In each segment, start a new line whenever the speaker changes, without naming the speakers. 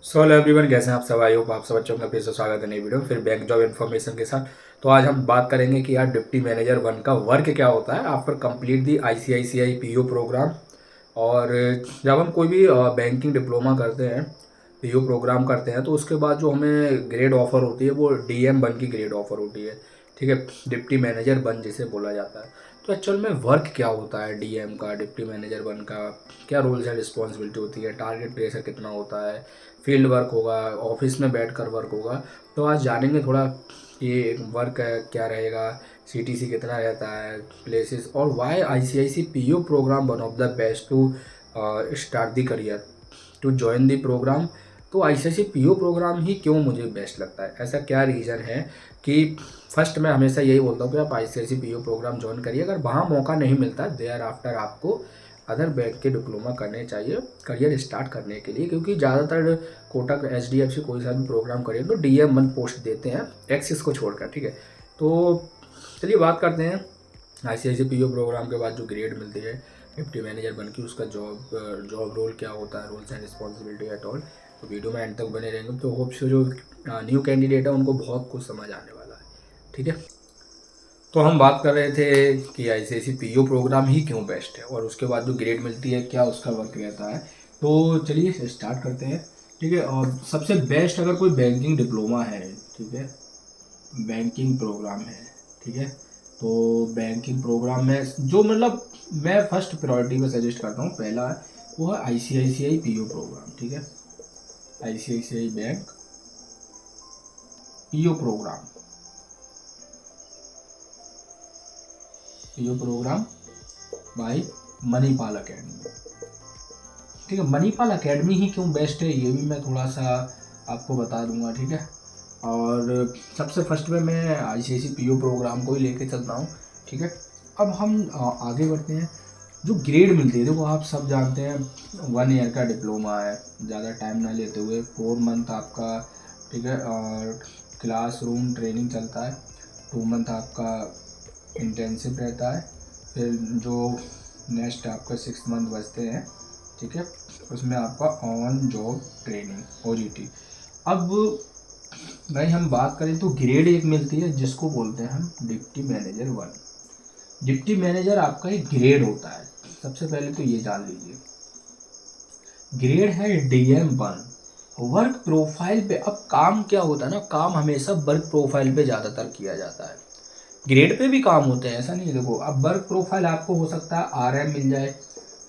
So hello everyone, कैसे हैं आप सब। आई होप आप सब अच्छे होंगे। फिर से स्वागत है नई वीडियो फिर बैंक जॉब इन्फॉर्मेशन के साथ। तो आज हम बात करेंगे कि यार डिप्टी मैनेजर वन का वर्क क्या होता है after complete the ICICI PO program. और जब हम कोई भी बैंकिंग डिप्लोमा करते हैं, पीओ प्रोग्राम करते हैं, तो उसके बाद जो हमें ग्रेड ऑफर होती है वो डीएम वन की ग्रेड ऑफर होती है। ठीक है, डिप्टी मैनेजर वन जिसे बोला जाता है। तो एक्चुअल में वर्क क्या होता है डीएम का, डिप्टी मैनेजर वन का, क्या रोल्स एंड रिस्पॉन्सिबिलिटी होती है, टारगेट प्रेशर कितना होता है, फील्ड वर्क होगा, ऑफिस में बैठकर वर्क होगा। तो आज जानेंगे थोड़ा ये वर्क क्या रहेगा, सीटीसी कितना रहता है, प्लेसेस, और why ICICI PO program one of the best to start the career, to join the program. तो आईसीआईसी पीओ प्रोग्राम ही क्यों मुझे बेस्ट लगता है, ऐसा क्या रीज़न है कि फर्स्ट मैं हमेशा यही बोलता हूँ कि आप आईसीआईसी पीओ प्रोग्राम ज्वाइन करिए। अगर वहाँ मौका नहीं मिलता देयर आफ्टर आपको अदर बैंक के डिप्लोमा करने चाहिए करियर स्टार्ट करने के लिए, क्योंकि ज़्यादातर कोटक एचडीएफसी कोई सा भी प्रोग्राम करिए तो डीएम वन पोस्ट देते हैं एक्सिस को छोड़कर। ठीक है, तो चलिए बात करते हैं आईसीआईसी पीओ प्रोग्राम के बाद जो ग्रेड मिलती है डिप्टी मैनेजर बन के, उसका जॉब रोल क्या होता है, roles and responsibility at all. तो वीडियो में एंड तक बने रहेंगे तो होप से जो न्यू कैंडिडेट है उनको बहुत कुछ समझ आने वाला है। ठीक है, तो हम बात कर रहे थे कि आईसीआईसी पीओ प्रोग्राम ही क्यों बेस्ट है और उसके बाद जो ग्रेड मिलती है क्या उसका वर्क रहता है। तो चलिए स्टार्ट करते हैं। ठीक है, और सबसे बेस्ट अगर कोई बैंकिंग डिप्लोमा है, ठीक है, बैंकिंग प्रोग्राम है, ठीक है, तो बैंकिंग प्रोग्राम में जो मतलब मैं फर्स्ट प्रायोरिटी में सजेस्ट करता हूँ, पहला है वो है आईसीआईसीआई पीओ प्रोग्राम। ठीक है, ICICI bank PO program, PO program by Manipal academy. ठीक है, मणिपाल अकेडमी ही क्यों बेस्ट है ये भी मैं थोड़ा सा आपको बता दूंगा। ठीक है, और सबसे फर्स्ट में मैं आईसीआईसी पीओ प्रोग्राम को ही लेके चलता हूँ। ठीक है, अब हम आगे बढ़ते हैं। जो ग्रेड मिलती है, देखो आप सब जानते हैं 1 ईयर का डिप्लोमा है, ज़्यादा टाइम ना लेते हुए 4 मंथ आपका, ठीक है, और क्लासरूम ट्रेनिंग चलता है, 2 मंथ आपका इंटेंसिव रहता है, फिर जो नेक्स्ट आपका 6 मंथ बचते हैं, ठीक है, उसमें आपका ऑन जॉब ट्रेनिंग ओजीटी। अब भाई हम बात करें तो ग्रेड एक मिलती है जिसको बोलते हैं हम deputy manager one. Deputy manager आपका एक ग्रेड होता है, सबसे पहले तो ये जान लीजिए। ग्रेड है डीएम वन। वर्क प्रोफाइल पे अब काम क्या होता है ना, काम हमेशा वर्क प्रोफाइल पे ज़्यादातर किया जाता है। ग्रेड पे भी काम होते हैं, ऐसा नहीं है। देखो अब वर्क प्रोफाइल आपको हो सकता है आरएम मिल जाए,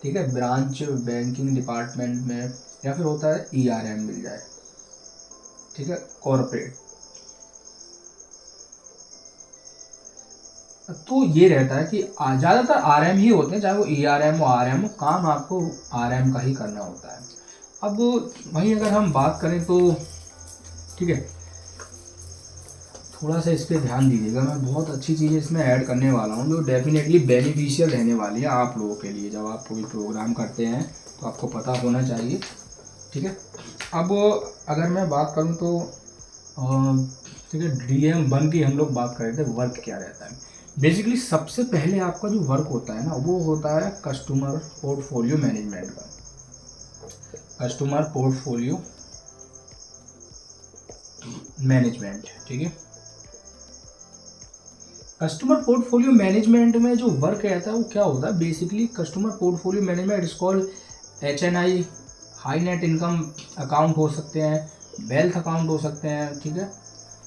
ठीक है, ब्रांच बैंकिंग डिपार्टमेंट में, या फिर होता है ईआरएम मिल जाए, ठीक है, कॉरपोरेट। तो ये रहता है कि ज़्यादातर आरएम ही होते हैं, चाहे वो ईआरएम हो आरएम हो, काम आपको आरएम का ही करना होता है। अब वहीं अगर हम बात करें तो ठीक है, थोड़ा सा इस पर ध्यान दीजिएगा, मैं बहुत अच्छी चीज़ें इसमें ऐड करने वाला हूँ जो डेफिनेटली बेनिफिशियल रहने वाली है आप लोगों के लिए। जब आप कोई प्रोग्राम करते हैं तो आपको पता होना चाहिए। ठीक है, अब अगर मैं बात करूँ तो ठीक है, डीएम वन की हम लोग बात कर रहे थे, वर्क क्या रहता है। बेसिकली सबसे पहले आपका जो वर्क होता है ना वो होता है कस्टमर पोर्टफोलियो मैनेजमेंट का। कस्टमर पोर्टफोलियो मैनेजमेंट, ठीक है, कस्टमर पोर्टफोलियो मैनेजमेंट में जो वर्क रहता है वो क्या होता है। Basically customer portfolio management is called HNI, high net income account हो सकते हैं, वेल्थ अकाउंट हो सकते हैं, ठीक है,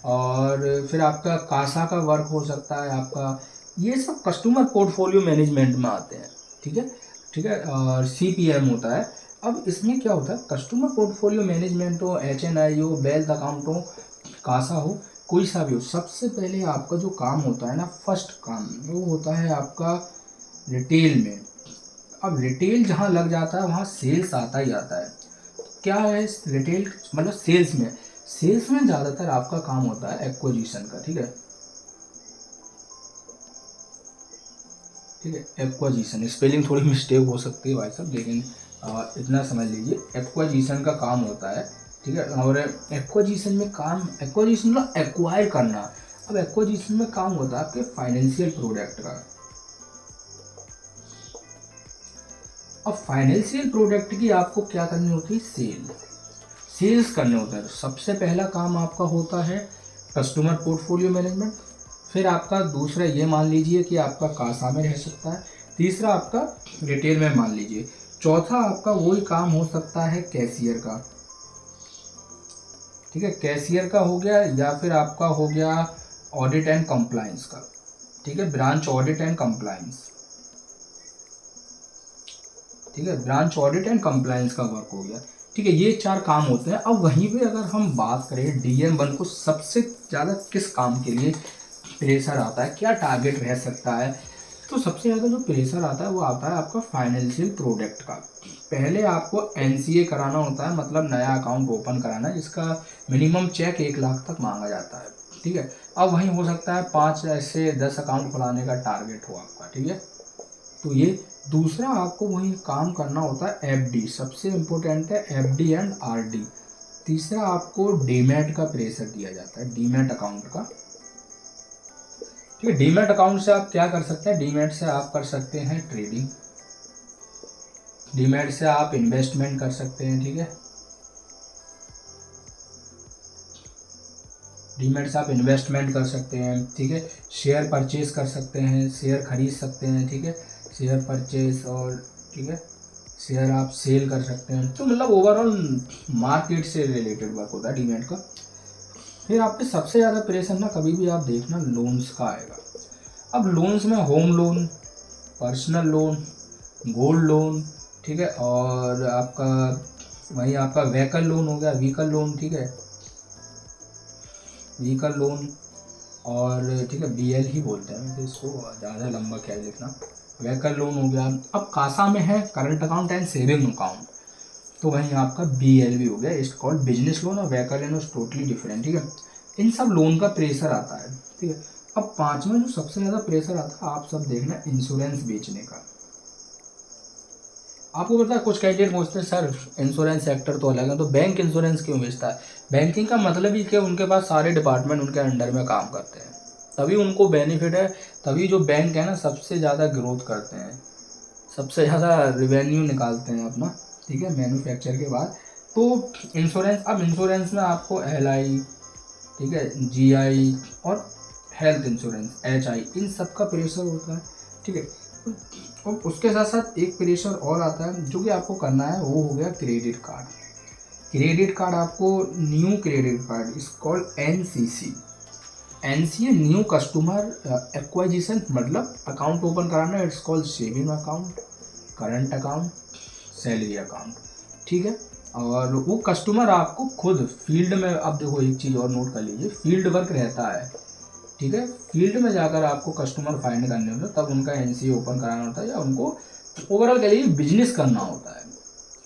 और फिर आपका कासा का वर्क हो सकता है आपका। ये सब कस्टमर पोर्टफोलियो मैनेजमेंट में आते हैं। ठीक है, ठीक है, और सीपीएम होता है। अब इसमें क्या होता है, कस्टमर पोर्टफोलियो मैनेजमेंट हो, एचएनआई हो, वेल्थ अकाउंट हो, कासा हो, कोई सा भी हो, सबसे पहले आपका जो काम होता है ना, फर्स्ट काम वो होता है आपका रिटेल में। अब रिटेल जहाँ लग जाता है वहाँ सेल्स आता ही आता है। क्या है रिटेल मतलब सेल्स में, सेल्स में ज़्यादातर आपका काम होता है एक्विजिशन का। ठीक है, ठीक है, एक्विजिशन स्पेलिंग थोड़ी मिस्टेक हो सकती है भाई साहब, लेकिन इतना समझ लीजिए एक्विजिशन का काम होता है। ठीक है, और एक्विजिशन में काम, एक्विजिशन मतलब एक्वायर करना। अब एक्विजिशन में काम होता है आपके फाइनेंशियल प्रोडक्ट का। अब फाइनेंशियल प्रोडक्ट की आपको क्या करनी होती है, सेल। सेल्स करने होते हैं। सबसे पहला काम आपका होता है कस्टमर पोर्टफोलियो मैनेजमेंट, फिर आपका दूसरा ये मान लीजिए कि आपका कासा में रह सकता है, तीसरा आपका रिटेल में मान लीजिए, चौथा आपका वही काम हो सकता है कैशियर का, ठीक है, कैशियर का हो गया, या फिर आपका हो गया ऑडिट एंड कंप्लायंस का, ठीक है, ब्रांच ऑडिट एंड कंप्लायंस, ठीक है, ब्रांच ऑडिट एंड कंप्लायंस का वर्क हो गया, ठीक है। ये 4 काम होते हैं। अब वहीं पे अगर हम बात करें DM1 को सबसे ज़्यादा किस काम के लिए प्रेशर आता है, क्या टारगेट रह सकता है, तो सबसे ज़्यादा जो प्रेशर आता है वो आता है आपका फाइनेंशियल प्रोडक्ट का। पहले आपको NCA कराना होता है, मतलब नया अकाउंट ओपन कराना है, जिसका मिनिमम चेक 1 लाख तक मांगा जाता है, ठीक है। अब वहीं हो सकता है 5 से 10 अकाउंट खुलाने का टारगेट हो आपका, ठीक है। तो ये दूसरा आपको वही काम करना होता है FD, सबसे इम्पोर्टेंट है FD एंड RD। तीसरा आपको डीमैट का प्रेशर दिया जाता है, डीमैट अकाउंट का, ठीक है। डीमैट अकाउंट से आप क्या कर सकते हैं, डीमैट से आप कर सकते हैं ट्रेडिंग, डीमैट से आप इन्वेस्टमेंट कर सकते हैं, ठीक है, डीमैट से आप इन्वेस्टमेंट कर सकते हैं, ठीक है, शेयर परचेज कर सकते हैं, शेयर खरीद सकते हैं, ठीक है, शेयर परचेज, और ठीक है, शेयर आप सेल कर सकते हैं। तो मतलब ओवरऑल मार्केट से रिलेटेड वर्क होता है डीमैट का। फिर आप पे सबसे ज़्यादा प्रेशर ना कभी भी आप देखना लोन्स का आएगा। अब लोन्स में home loan, personal loan, gold loan, ठीक है, और आपका वही आपका व्हीकल लोन हो गया, व्हीकल लोन, ठीक है, व्हीकल लोन, और ठीक है BL ही बोलते हैं, तो इसको ज़्यादा लंबा क्या लिखना, व्हीकल लोन हो गया। अब कासा में है current account and saving account, तो वहीं आपका BL भी हो गया, इट्स कॉल्ड बिजनेस लोन, और vehicle loan is totally different, ठीक है। इन सब लोन का प्रेशर आता है, ठीक है। अब पांचवा जो सबसे ज़्यादा प्रेशर आता है, आप सब देखना, इंश्योरेंस बेचने का। आपको पता है कुछ कैंडिडेट पूछते हैं सर इंश्योरेंस सेक्टर तो अलग है, तो बैंक इंश्योरेंस क्यों बेचता है। बैंकिंग का मतलब ही कि उनके पास सारे डिपार्टमेंट उनके अंडर में काम करते हैं, तभी उनको बेनिफिट है, तभी जो बैंक है ना सबसे ज़्यादा ग्रोथ करते हैं, सबसे ज़्यादा रिवेन्यू निकालते हैं अपना, ठीक है, मैन्युफैक्चर के बाद। तो इंश्योरेंस, अब इंश्योरेंस में आपको LI, ठीक है, GI और हेल्थ इंश्योरेंस HI, इन सब का प्रेशर होता है, ठीक है। और उसके साथ साथ एक प्रेशर और आता है जो कि आपको करना है, वो हो गया क्रेडिट कार्ड। क्रेडिट कार्ड आपको, new credit card is called NCA new customer acquisition, मतलब अकाउंट ओपन कराना, it's called saving account, current account, salary account, ठीक है। और वो कस्टमर आपको खुद फील्ड में, अब देखो एक चीज़ और नोट कर लीजिए, फील्ड वर्क रहता है, ठीक है, फील्ड में जाकर आपको कस्टमर फाइंड करने होते हैं, तब उनका NCA ओपन कराना होता है, या उनको ओवरऑल के लिए बिजनेस करना होता है।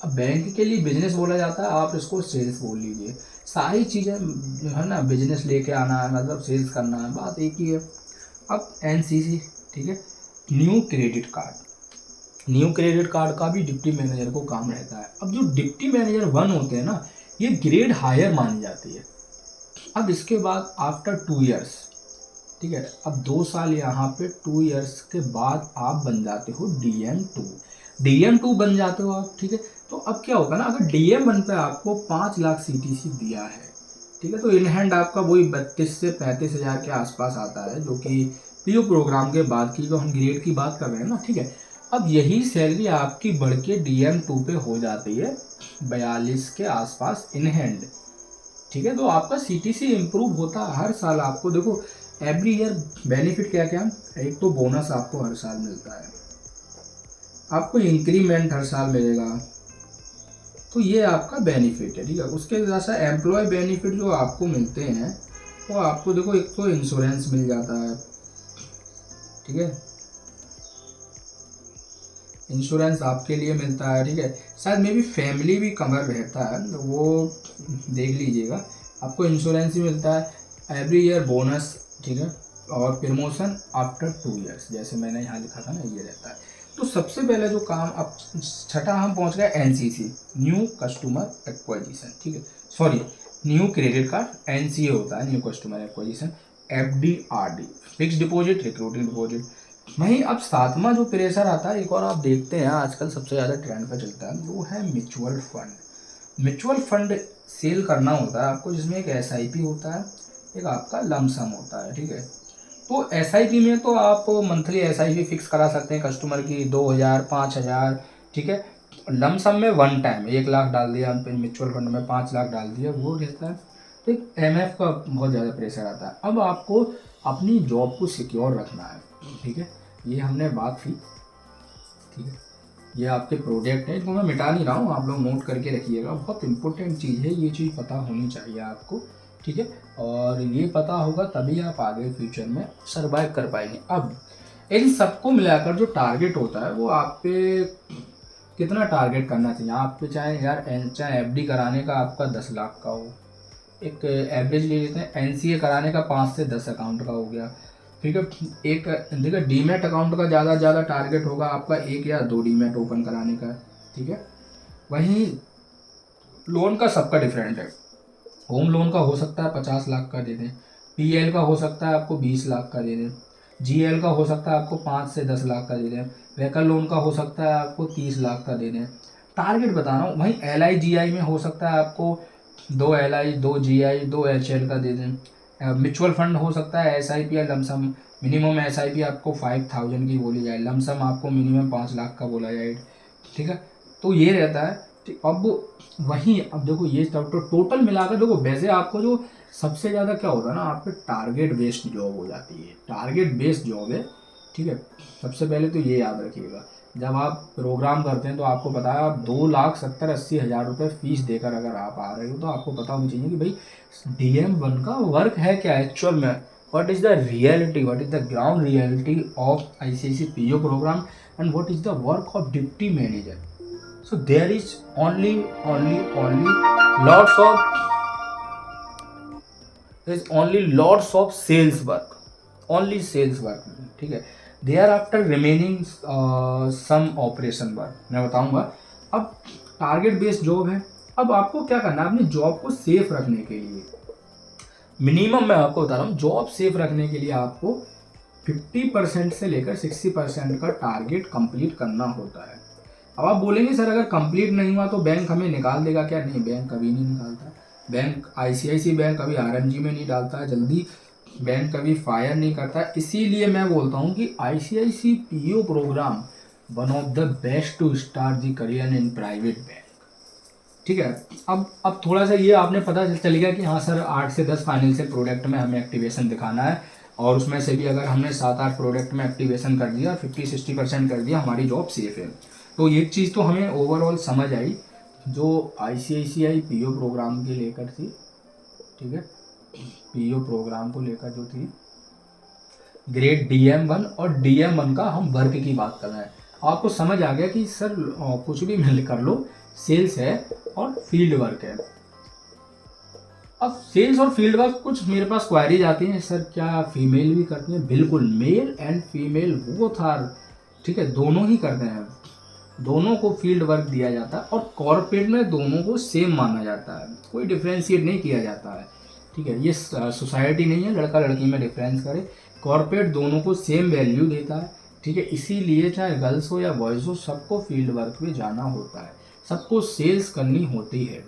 अब बैंक के लिए बिजनेस बोला जाता है, आप इसको सेल्स बोल लीजिए, सारी चीज़ें जो है ना, बिजनेस लेके आना है, मतलब सेल्स करना है, बात एक ही है। अब NCC, ठीक है, new credit card, new credit card का भी डिप्टी मैनेजर को काम रहता है। अब जो डिप्टी मैनेजर 1 होते हैं ना, ये ग्रेड हायर मानी जाती है। अब इसके बाद आफ्टर 2 ईयर्स, ठीक है, अब 2 साल यहाँ पे 2 ईयर्स के बाद आप बन जाते हो DM2, DM2 बन जाते हो आप, ठीक है। तो अब क्या होगा ना, अगर DM1 पे आपको 5 लाख CTC दिया है, ठीक है, तो इन हैंड आपका वही 32 से 35 हज़ार के आसपास आता है, जो कि PO प्रोग्राम के बाद की जो हम ग्रेड की बात कर रहे हैं ना, ठीक है। अब यही सैलरी आपकी बढ़ के DM2 पे हो जाती है 42 के आसपास इन हैंड, ठीक है। तो आपका CTC इम्प्रूव होता है हर साल। आपको देखो एवरी ईयर बेनिफिट क्या क्या, एक तो बोनस आपको हर साल मिलता है, आपको इंक्रीमेंट हर साल मिलेगा, तो ये आपका बेनिफिट है, ठीक है। उसके साथ साथ एम्प्लॉय बेनिफिट जो आपको मिलते हैं, वो आपको देखो एक तो इंश्योरेंस मिल जाता है, ठीक है, इंश्योरेंस आपके लिए मिलता है, ठीक है। शायद मे बी फैमिली भी कवर रहता है, तो वो देख लीजिएगा, आपको इंश्योरेंस ही मिलता है, एवरी ईयर बोनस, ठीक है, और प्रमोशन आफ्टर 2 ईयर्स, जैसे मैंने यहाँ लिखा था ना, ये रहता है। तो सबसे पहले जो काम, अब छठा हम पहुँच गए NCC, न्यू कस्टमर एक्वाजिशन, ठीक है, sorry new credit card NCA होता है, new customer acquisition, FD RD, fix deposit, recruiting deposit. वहीं अब सातवां जो प्रेशर आता है, एक और आप देखते हैं आजकल सबसे ज़्यादा ट्रेंड पर चलता है, वो है mutual fund. Mutual fund sale करना होता है आपको, जिसमें एक एसआईपी होता है, एक आपका लमसम होता है। ठीक है, तो एसआईपी में तो आप मंथली एसआईपी फिक्स करा सकते हैं कस्टमर की 2,000 5,000। ठीक है, लमसम में वन टाइम 1 लाख डाल दिया, म्यूचुअल फंड में 5 लाख डाल दिया, वो रहता है। तो एक एमएफ का बहुत ज़्यादा प्रेशर आता है। अब आपको अपनी जॉब को सिक्योर रखना है। ठीक है, ये हमने बात की। ठीक है, ये आपके प्रोडक्ट है, इनको मैं मिटा नहीं रहा हूँ, आप लोग नोट करके रखिएगा, बहुत इंपॉर्टेंट चीज़ है, ये चीज़ पता होनी चाहिए आपको। ठीक है, और ये पता होगा तभी आप आगे फ्यूचर में सर्वाइव कर पाएंगे। अब इन सबको मिलाकर जो टारगेट होता है वो आप पे कितना टारगेट करना चाहिए आप पे, चाहे एफडी कराने का आपका 10 लाख का हो, एक एवरेज ले लेते हैं, एनसीए कराने का 5 से 10 अकाउंट का हो गया। ठीक है, एक देखिए डीमैट अकाउंट का ज़्यादा टारगेट होगा आपका 1 या 2 डीमैट ओपन कराने का। ठीक है, वहीं लोन का सबका डिफरेंट है। होम लोन का हो सकता है 50 लाख का दे दें, पीएल का हो सकता है आपको 20 लाख का दे दें, जीएल का हो सकता है आपको 5 से 10 लाख का दे दें, व्हीकल लोन का हो सकता है आपको 30 लाख का दे दें। टारगेट बता रहा हूँ। वहीं एल जीआई में हो सकता है आपको 2 LI 2 GI 2 HL का दे दें। म्यूचुअल फंड हो सकता है SIP या लमसम, मिनिमम SIP आपको 5,000 की बोली जाए, लमसम आपको मिनिमम 5 लाख का बोला जाए। ठीक है, तो ये रहता है। अब वहीं अब देखो ये सब तो टोटल मिलाकर देखो, वैसे आपको जो सबसे ज़्यादा क्या होता है ना, आप पे टारगेट बेस्ड जॉब हो जाती है, टारगेट बेस्ड जॉब है। ठीक है, सबसे पहले तो ये याद रखिएगा, जब आप प्रोग्राम करते हैं तो आपको पता है आप 2,70,80,000 रुपये फीस देकर अगर आप आ रहे हो, तो आपको पता होना चाहिए कि भाई DM1 का वर्क है क्या एक्चुअल में, what is the reality, what is the ground reality of ICICI PO program, and what is the work of deputy manager. So there is only lots of there is only lots of sales work, only sales work। ठीक है, thereafter remaining some operation work मैं बताऊंगा। अब target based job है। अब आपको क्या करना है, अपनी जॉब को सेफ रखने के लिए मिनिमम मैं आपको बता रहा हूँ, जॉब सेफ रखने के लिए आपको 50% से लेकर 60% का टारगेट कंप्लीट करना होता है। अब आप बोलेंगे सर अगर कंप्लीट नहीं हुआ तो बैंक हमें निकाल देगा क्या? नहीं, बैंक कभी नहीं निकालता। बैंक ICICI बैंक कभी RMG में नहीं डालता है जल्दी, बैंक कभी फायर नहीं करता। इसीलिए मैं बोलता हूँ कि ICICI PO program one of the best to start the career in private bank. ठीक है, अब थोड़ा सा ये आपने पता चल गया कि हाँ सर 8 से 10 फाइनेंशियल प्रोडक्ट में हमें एक्टिवेशन दिखाना है, और उसमें से भी अगर हमने 7-8 प्रोडक्ट में एक्टिवेशन कर दिया, 50-60% कर दिया, हमारी जॉब सेफ है। तो एक चीज़ तो हमें ओवरऑल समझ आई जो ICICI PO प्रोग्राम के लेकर थी। ठीक है, PO प्रोग्राम को लेकर जो थी, ग्रेड DM1 और DM1 का हम वर्क की बात कर रहे हैं। आपको समझ आ गया कि सर कुछ भी मिल कर लो, सेल्स है और फील्ड वर्क है। अब सेल्स और फील्ड वर्क कुछ मेरे पास क्वायरीज आती हैं, सर क्या फीमेल भी करती हैं? बिल्कुल, male and female both are, ठीक है, दोनों ही करते हैं, दोनों को फील्ड वर्क दिया जाता है, और कॉर्पोरेट में दोनों को सेम माना जाता है, कोई डिफ्रेंशिएट नहीं किया जाता है। ठीक है, ये सोसाइटी नहीं है लड़का लड़की में डिफरेंस करे, कॉर्पोरेट दोनों को सेम वैल्यू देता है। ठीक है, इसीलिए चाहे गर्ल्स हो या बॉयज़ हो, सबको फील्ड वर्क में जाना होता है, सबको सेल्स करनी होती है।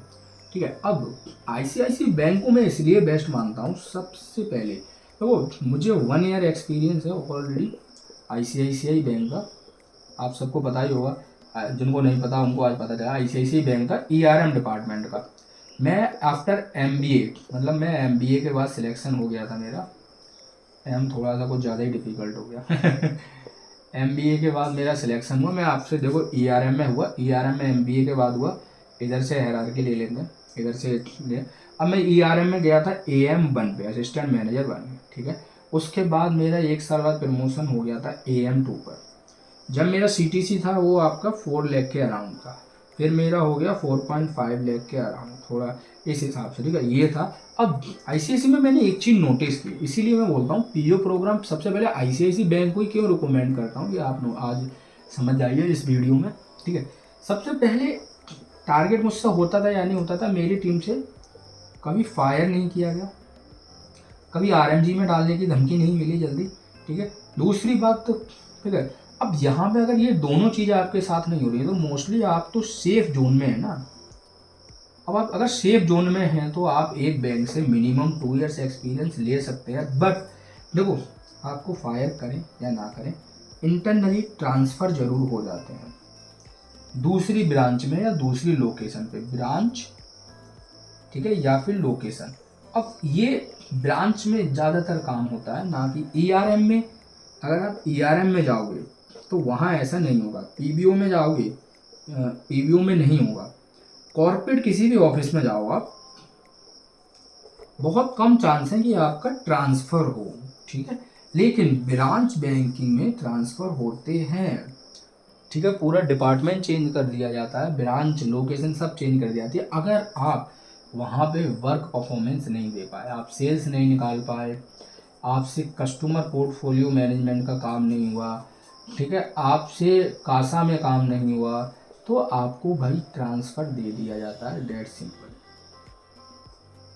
ठीक है, अब ICICI बैंक को मैं इसलिए बेस्ट मानता हूँ। सबसे पहले तो मुझे 1 ईयर एक्सपीरियंस है ऑलरेडी ICICI बैंक का, आप सबको पता ही होगा, जिनको नहीं पता उनको आज पता चला। ICICI बैंक का ERM डिपार्टमेंट का मैं आफ्टर MBA, मतलब मैं MBA के बाद सिलेक्शन हो गया था मेरा, थोड़ा सा कुछ ज़्यादा ही डिफ़िकल्ट हो गया MBA के बाद मेरा सिलेक्शन हुआ। मैं आपसे देखो ERM में हुआ, ERM में MBA के बाद हुआ, इधर से हायरार्की ले लेते हैं, इधर से ले। अब मैं ERM में गया था AM1 पे, असिस्टेंट मैनेजर 1। ठीक है, उसके बाद मेरा 1 साल बाद प्रमोशन हो गया था AM2 पर। जब मेरा CTC था वो आपका 4 लाख के अराउंड था, फिर मेरा हो गया 4.5 लाख के अराउंड, थोड़ा इस हिसाब से। ठीक है, ये था। अब ICICI में मैंने एक चीज़ नोटिस की, इसीलिए मैं बोलता हूँ PO प्रोग्राम सबसे पहले ICICI बैंक को ही क्यों रिकमेंड करता हूँ, ये आप आज समझ जाइए इस वीडियो में। ठीक है, सबसे पहले टारगेट मुझसे होता था या नहीं होता था, मेरी टीम से कभी फायर नहीं किया गया, कभी RMG में डालने की धमकी नहीं मिली जल्दी। ठीक है, दूसरी बात तो ठीक है, अब यहाँ पे अगर ये दोनों चीज़ें आपके साथ नहीं हो रही है तो मोस्टली आप तो सेफ जोन में है ना। अब आप अगर सेफ जोन में हैं तो आप एक बैंक से मिनिमम 2 ईयर्स एक्सपीरियंस ले सकते हैं। बट देखो, आपको फायर करें या ना करें, इंटरनली ट्रांसफ़र जरूर हो जाते हैं दूसरी ब्रांच में या दूसरी लोकेशन पे, ब्रांच ठीक है या फिर लोकेशन। अब ये ब्रांच में ज़्यादातर काम होता है, ना कि ईआरएम में। अगर आप ईआरएम में जाओगे तो वहाँ ऐसा नहीं होगा, पीबीओ में जाओगे पीबीओ में नहीं होगा। कॉर्पोरेट किसी भी ऑफिस में जाओ आप, बहुत कम चांस है कि आपका ट्रांसफ़र हो, ठीक है। लेकिन ब्रांच बैंकिंग में ट्रांसफ़र होते हैं, ठीक है। पूरा डिपार्टमेंट चेंज कर दिया जाता है, ब्रांच लोकेशन सब चेंज कर दी जाती है। अगर आप वहाँ पे वर्क परफॉर्मेंस नहीं दे पाए, आप सेल्स नहीं निकाल पाए, आपसे कस्टमर पोर्टफोलियो मैनेजमेंट का काम नहीं हुआ, ठीक है, आपसे कासा में काम नहीं हुआ, तो आपको भाई ट्रांसफ़र दे दिया जाता है, डेट सिंपल।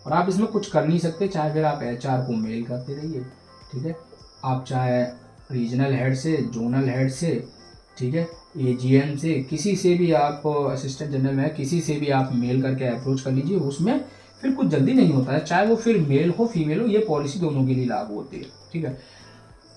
और आप इसमें कुछ कर नहीं सकते, चाहे फिर आप एचआर को मेल करते रहिए, ठीक है। आप चाहे रीजनल हेड से, जोनल हेड से, ठीक है, एजीएम से, किसी से भी आप, असिस्टेंट जनरल में किसी से भी आप मेल करके अप्रोच कर लीजिए। उसमें फिर कुछ जल्दी नहीं होता है, चाहे वो फिर मेल हो फीमेल हो, ये पॉलिसी दोनों के लिए लागू होती है, ठीक है।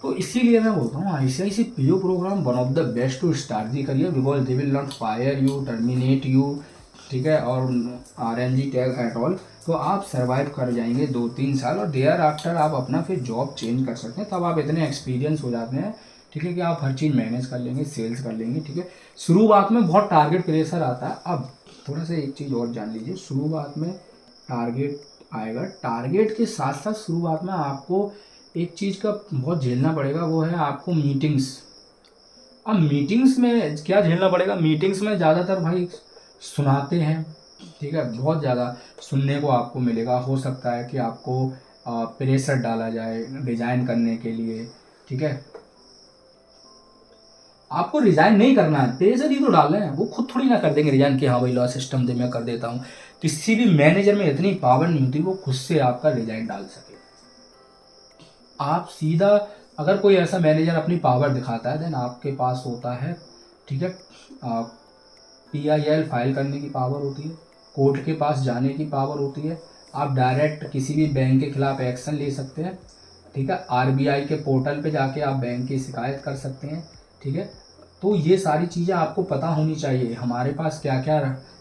तो इसीलिए मैं बोलता हूँ ICICI PO program one of the best to start the career, because they will not fire you, terminate you, ठीक है, और आरएनजी टैग एट ऑल। तो आप सर्वाइव कर जाएंगे 2-3 साल, और देयर आफ्टर आप अपना फिर जॉब चेंज कर सकते हैं। तब आप इतने एक्सपीरियंस हो जाते हैं, ठीक है, कि आप हर चीज़ मैनेज कर लेंगे, सेल्स कर लेंगे, ठीक है। शुरुआत में बहुत टारगेट प्रेशर आता है। अब थोड़ा सा एक चीज़ और जान लीजिए, शुरुआत में टारगेट आएगा, टारगेट के साथ साथ शुरुआत में आपको एक चीज़ का बहुत झेलना पड़ेगा, वो है आपको मीटिंग्स। अब मीटिंग्स में क्या झेलना पड़ेगा, मीटिंग्स में ज़्यादातर भाई सुनाते हैं, ठीक है, बहुत ज़्यादा सुनने को आपको मिलेगा। हो सकता है कि आपको प्रेशर डाला जाए डिज़ाइन करने के लिए, ठीक है। आपको रिजाइन नहीं करना है, प्रेशर ही तो डाल रहे हैं, वो खुद थोड़ी ना कर देंगे रिजाइन कि हाँ भाई लो सिस्टम दे मैं कर देता हूँ। किसी भी मैनेजर में इतनी पावर नहीं होती वो खुद से आपका रिजाइन डाल सके। आप सीधा, अगर कोई ऐसा मैनेजर अपनी पावर दिखाता है, देन आपके पास होता है, ठीक है, PIL फाइल करने की पावर होती है, कोर्ट के पास जाने की पावर होती है, आप डायरेक्ट किसी भी बैंक के खिलाफ एक्शन ले सकते हैं, ठीक है, RBI के पोर्टल पे जाके आप बैंक की शिकायत कर सकते हैं, ठीक है। तो ये सारी चीज़ें आपको पता होनी चाहिए, हमारे पास क्या क्या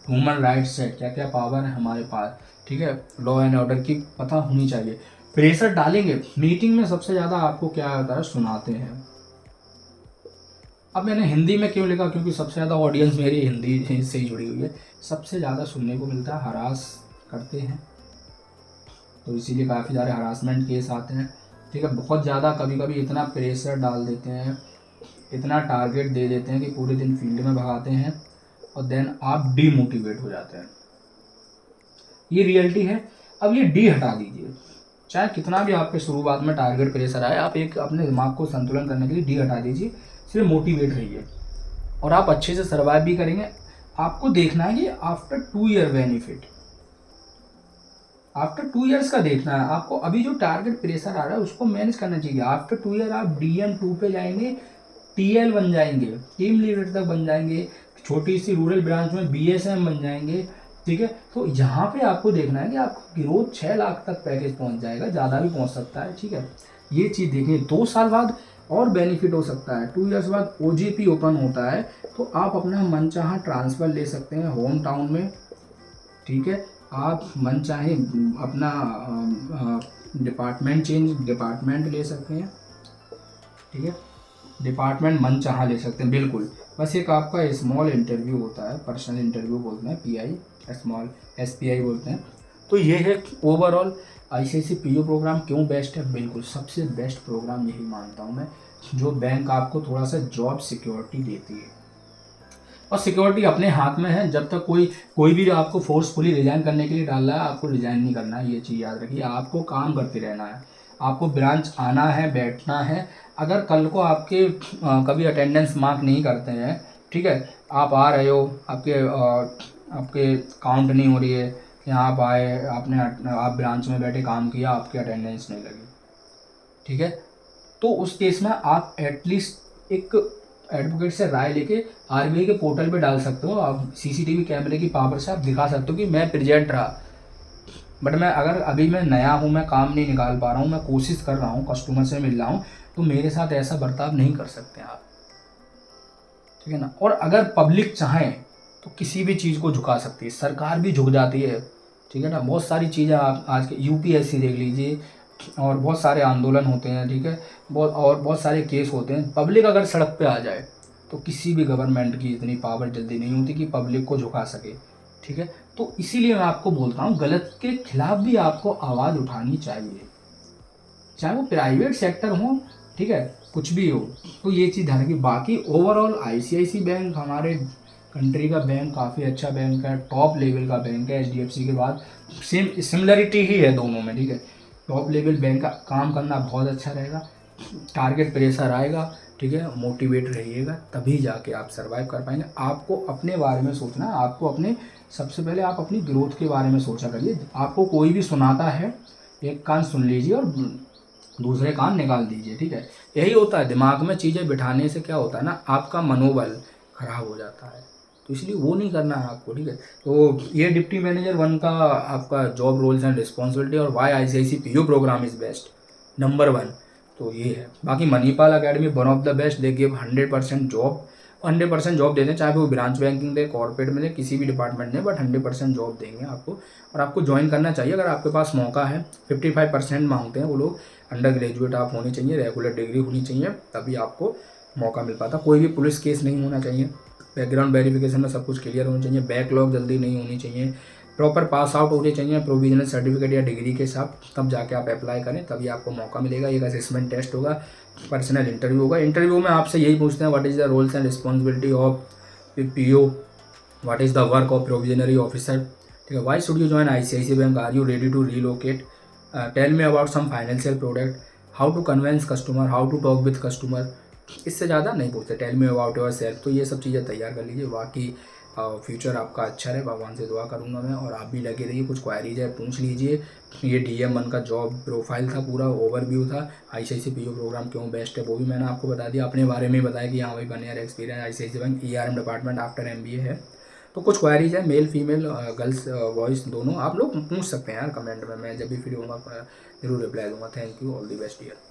ह्यूमन राइट्स है, क्या क्या पावर है हमारे पास, ठीक है, लॉ एंड ऑर्डर की पता होनी चाहिए। प्रेशर डालेंगे मीटिंग में, सबसे ज़्यादा आपको क्या होता है, सुनाते हैं। अब मैंने हिंदी में क्यों लिखा, क्योंकि सबसे ज़्यादा ऑडियंस मेरी हिंदी से ही जुड़ी हुई है, सबसे ज़्यादा सुनने को मिलता है, हरास करते हैं, तो इसीलिए काफ़ी सारे हरासमेंट केस आते हैं, ठीक है। बहुत ज़्यादा कभी कभी इतना प्रेशर डाल देते हैं, इतना टारगेट दे देते हैं कि पूरे दिन फील्ड में भगाते हैं, और देन आप डीमोटिवेट हो जाते हैं, ये रियलिटी है। अब ये डी हटा दीजिए, चाहे कितना भी आपके शुरुआत में टारगेट प्रेशर आए, आप एक अपने दिमाग को संतुलन करने के लिए डी हटा दीजिए, सिर्फ मोटिवेट रहिए, और आप अच्छे से सर्वाइव भी करेंगे। आपको देखना है कि after 2 year benefit, after 2 years का देखना है आपको। अभी जो टारगेट प्रेशर आ रहा है उसको मैनेज करना चाहिए। आफ्टर 2 ईयर आप DM2 पे जाएंगे, TL बन जाएंगे, टीम लीडर तक बन जाएंगे, छोटी सी रूरल ब्रांच में BSM बन जाएंगे, ठीक है। तो यहाँ पे आपको देखना है कि आपको ग्रोथ 6 लाख तक पैकेज पहुँच जाएगा, ज़्यादा भी पहुँच सकता है, ठीक है। ये चीज़ देखिए, 2 साल बाद और बेनिफिट हो सकता है, 2 ईयर्स बाद OJP ओपन होता है, तो आप अपना मनचाहा ट्रांसफ़र ले सकते हैं होम टाउन में, ठीक है। आप मन चाहे अपना डिपार्टमेंट ले सकते हैं, ठीक है, डिपार्टमेंट मन चाहा ले सकते हैं, बिल्कुल। बस एक आपका स्मॉल इंटरव्यू होता है, पर्सनल इंटरव्यू बोलते हैं, PI स्मॉल SPI बोलते हैं। तो ये है ओवरऑल ICICI PO प्रोग्राम क्यों बेस्ट है, बिल्कुल सबसे बेस्ट प्रोग्राम यही मानता हूँ मैं, जो बैंक आपको थोड़ा सा जॉब सिक्योरिटी देती है, और सिक्योरिटी अपने हाथ में है। जब तक कोई भी आपको फोर्सफुली रिजाइन करने के लिए डाल रहा है, आपको रिजाइन नहीं करना है, ये चीज़ याद रखिए। आपको काम करते रहना है, आपको ब्रांच आना है, बैठना है। अगर कल को आपके कभी अटेंडेंस मार्क नहीं करते हैं, ठीक है, आप आ रहे हो, आपके काउंट नहीं हो रही है कि आप आए, आप ब्रांच में बैठे काम किया, आपकी अटेंडेंस नहीं लगी, ठीक है, तो उस केस में आप एटलीस्ट एक एडवोकेट से राय लेके आरबीआई के पोर्टल पे डाल सकते हो। आप सीसीटीवी कैमरे की पावर से आप दिखा सकते हो कि मैं प्रेजेंट रहा, बट मैं अगर अभी मैं नया हूँ, मैं काम नहीं निकाल पा रहा हूँ, मैं कोशिश कर रहा हूँ, कस्टमर से मिल रहा हूँ, तो मेरे साथ ऐसा बर्ताव नहीं कर सकते आप, ठीक है ना। और अगर पब्लिक चाहे तो किसी भी चीज़ को झुका सकती है, सरकार भी झुक जाती है, ठीक है ना। बहुत सारी चीज़ें आप आज के यूपीएससी देख लीजिए, और बहुत सारे आंदोलन होते हैं, ठीक है, बहुत सारे केस होते हैं। पब्लिक अगर सड़क पे आ जाए तो किसी भी गवर्नमेंट की इतनी पावर जल्दी नहीं होती कि पब्लिक को झुका सके, ठीक है। तो इसीलिए मैं आपको बोलता हूँ गलत के खिलाफ भी आपको आवाज़ उठानी चाहिए, चाहे वो प्राइवेट सेक्टर हो, ठीक है, कुछ भी हो। तो ये चीज़ ध्यान रखिए। बाकी ओवरऑल आईसीआईसी बैंक हमारे कंट्री का बैंक काफ़ी अच्छा बैंक है, टॉप लेवल का बैंक है। एचडीएफसी के बाद सिमिलरिटी ही है दोनों में, ठीक है। टॉप लेवल बैंक का काम करना बहुत अच्छा रहेगा, टारगेट प्रेशर आएगा, ठीक है, मोटिवेट रहिएगा, तभी जाके आप सर्वाइव कर पाएंगे। आपको अपने बारे में सोचना है, आपको अपने सबसे पहले आप अपनी ग्रोथ के बारे में सोचा करिए। आपको कोई भी सुनाता है, एक कान सुन लीजिए और दूसरे कान निकाल दीजिए, ठीक है। यही होता है, दिमाग में चीज़ें बिठाने से क्या होता है ना, आपका मनोबल खराब हो जाता है, तो इसलिए वो नहीं करना है आपको, ठीक है। तो ये डिप्टी मैनेजर 1 का आपका जॉब रोल्स एंड रिस्पॉन्सिबिलिटी और why ICICI PU program is best, number 1 तो ये है। बाकी Manipal academy one of the best, they give 100% job, 100% job देते हैं, चाहे वो ब्रांच बैंकिंग दे, कॉर्पोरेट में दे, किसी भी डिपार्टमेंट में, बट 100% जॉब देंगे आपको। और आपको ज्वाइन करना चाहिए अगर आपके पास मौका है। 55% मांगते हैं वो लोग, अंडर ग्रेजुएट आप होने चाहिए, रेगुलर डिग्री होनी चाहिए, तभी आपको मौका मिल पाता। कोई भी पुलिस केस नहीं होना चाहिए, बैकग्राउंड वेरिफिकेशन में सब कुछ क्लियर होना चाहिए, बैकलॉग जल्दी नहीं होनी चाहिए, प्रॉपर पास आउट होने चाहिए प्रोविजनल सर्टिफिकेट या डिग्री के साथ, तब जाके आप अप्लाई करें, तभी आपको मौका मिलेगा। एक असेसमेंट टेस्ट होगा, पर्सनल इंटरव्यू होगा। इंटरव्यू में आपसे यही पूछते हैं, what is the roles and responsibility of PO, what is the work of provisionary officer, ठीक है, why should you join ICICI bank, are you ready to relocate, tell me about some financial product, how to convince customer, how to talk with customer. इससे ज़्यादा नहीं पूछते, tell me about yourself. तो ये सब चीज़ें तैयार कर लीजिए। बाकी फ्यूचर आपका अच्छा रहे, भगवान से दुआ करूंगा मैं। और आप भी लगे रहिए, कुछ क्वारीज है पूछ लीजिए। ये DM1 का जॉब प्रोफाइल था, पूरा ओवरव्यू था। आईसीआईसी पीओ प्रोग्राम क्यों बेस्ट है वो भी मैंने आपको बता दिया, अपने बारे में बताया कि हाँ भाई 1 year experience ICICI bank ERM department after MBA है। तो कुछ क्वारीज है, मेल फीमेल गर्ल्स बॉयज़ दोनों, आप लोग पूछ सकते हैं यार कमेंट में, मैं जब भी फ्री होऊंगा ज़रूर रिप्लाई दूंगा। Thank you, all the best year.